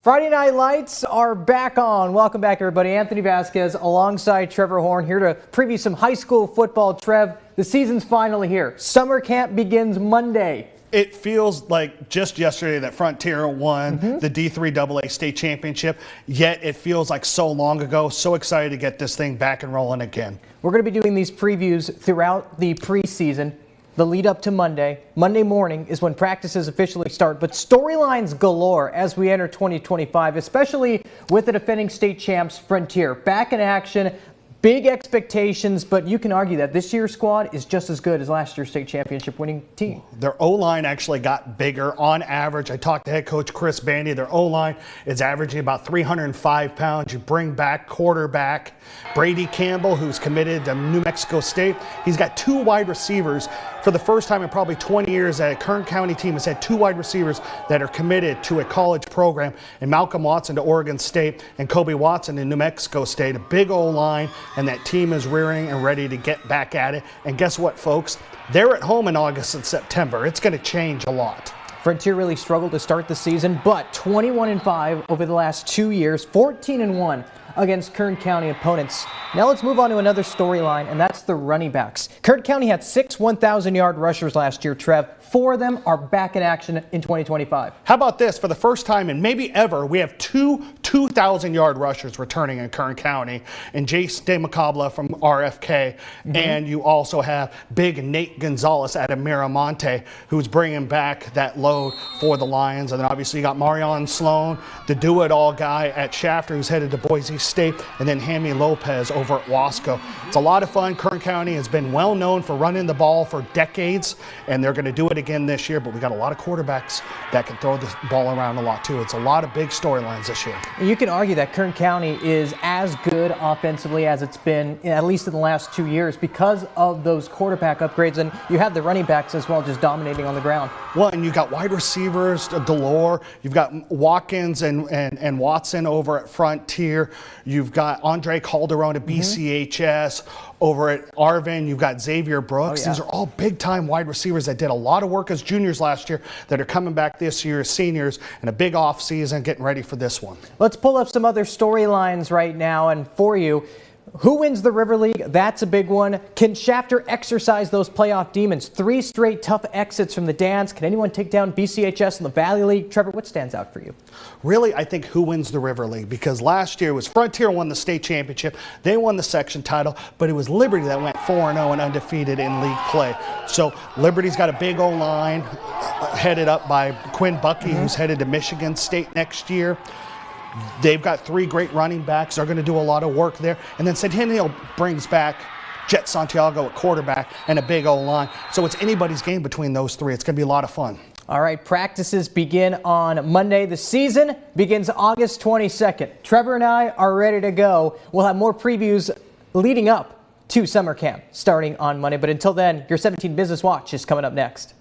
Friday Night Lights are back on. Welcome back, everybody. Anthony Vasquez alongside Trevor Horn here to preview some high school football. Trev, the season's finally here. Summer camp begins Monday. It feels like just yesterday that Frontier won the D3AA state championship, yet it feels like so long ago. So excited to get this thing back and rolling again. We're going to be doing these previews throughout the preseason. The lead up to Monday. Monday morning is when practices officially start, but storylines galore as we enter 2025, especially with the defending state champs Frontier. Back in action, big expectations, but you can argue that this year's squad is just as good as last year's state championship winning team. Their O-line actually got bigger on average. I talked to head coach Chris Bandy. Their O-line is averaging about 305 pounds. You bring back quarterback Brady Campbell, who's committed to New Mexico State. He's got two wide receivers. For the first time in probably 20 years, that a Kern County team has had two wide receivers that are committed to a college program, and Malcolm Watson to Oregon State and Kobe Watson to New Mexico State. A big O-line, and that team is rearing and ready to get back at it. And guess what, folks? They're at home in August and September. It's going to change a lot. Frontier really struggled to start the season, but 21-5 over the last 2 years, 14-1 against Kern County opponents. Now let's move on to another storyline, and that's the running backs. Kern County had 6 1,000-yard rushers last year, Trev. 4 of them are back in action in 2025. How about this? For the first time and maybe ever, we have two 2,000-yard rushers returning in Kern County, and Jace DeMacabla from RFK, and you also have big Nate Gonzalez out of Miramonte, who's bringing back that load for the Lions. And then obviously you got Marion Sloan, the do-it-all guy at Shafter, who's headed to Boise State, and then Hammy Lopez over at Wasco. It's a lot of fun. Kern County has been well known for running the ball for decades, and they're going to do it again this year, but we got a lot of quarterbacks that can throw the ball around a lot too. It's a lot of big storylines this year. You can argue that Kern County is as good offensively as it's been, at least in the last 2 years, because of those quarterback upgrades, and you have the running backs as well, just dominating on the ground. Well, and you got wide receivers galore. You've got Watkins and Watson over at Frontier. You've got Andre Calderon at BCHS. Over at Arvin, you've got Xavier Brooks. These are all big-time wide receivers that did a lot of work as juniors last year that are coming back this year as seniors, and a big off-season getting ready for this one. Let's pull up some other storylines right now, and for you, who wins the River League? That's a big one. Can Shafter exercise those playoff demons? 3 straight tough exits from the dance. Can anyone take down BCHS in the Valley League? Trevor, what stands out for you? Really, I think who wins the River League, because last year was Frontier won the state championship. They won the section title, but it was Liberty that went 4-0 and undefeated in league play. So Liberty's got a big O-line headed up by Quinn Buckey, who's headed to Michigan State next year. They've got 3 great running backs. They're going to do a lot of work there. And then Centennial brings back Jet Santiago at quarterback and a big O-line. So it's anybody's game between those 3. It's going to be a lot of fun. All right, practices begin on Monday. The season begins August 22nd. Trevor and I are ready to go. We'll have more previews leading up to summer camp starting on Monday. But until then, your 17 Business Watch is coming up next.